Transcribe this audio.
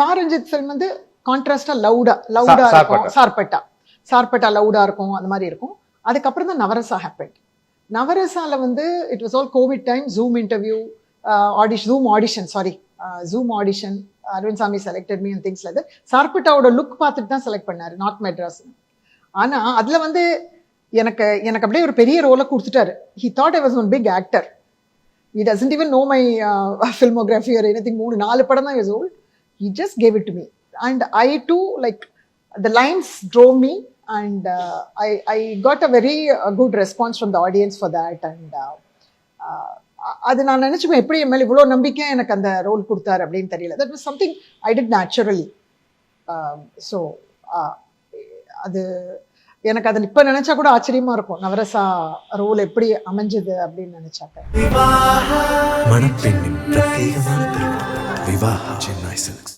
Pa Ranjith film வந்து கான்ட்ராஸ்டா லவுடா இருக்கும். சார்பட்டா லவுடா இருக்கும், அந்த மாதிரி இருக்கும். அதுக்கப்புறம் தான் நவரசா ஹேப்பன். நவரசால வந்து it was all Covid time, Zoom audition. Aravind Swami selected me and things like that. சார்பட்டாவோட லுக் பார்த்துட்டு தான் செலக்ட் பண்ணாரு, நார்த் மெட்ராஸ். ஆனா அதுல வந்து எனக்கு அப்படியே ஒரு பெரிய ரோலை கொடுத்துட்டாரு. He thought I was one big actor. He doesn't even know my filmography or anything. 3-4 படம் தான் is old. He just gave it to me. And I too, like, the lines drove me, and I got a very good response from the audience for that. And அது நான் நினைச்சுப்பேன், எப்படி என் மேலே இவ்வளோ நம்பிக்கை எனக்கு அந்த ரோல் கொடுத்தாரு அப்படின்னு தெரியல. That was something I did naturally. So அது எனக்கு அதை இப்போ நினைச்சா கூட ஆச்சரியமா இருக்கும், நவரசா ரோல் எப்படி அமைஞ்சது அப்படின்னு நினைச்சாக்க. மணப்பெண்ணின் பிரத்யேகமான திருமணம் விவாஹா சென்னை சில்க்ஸ்.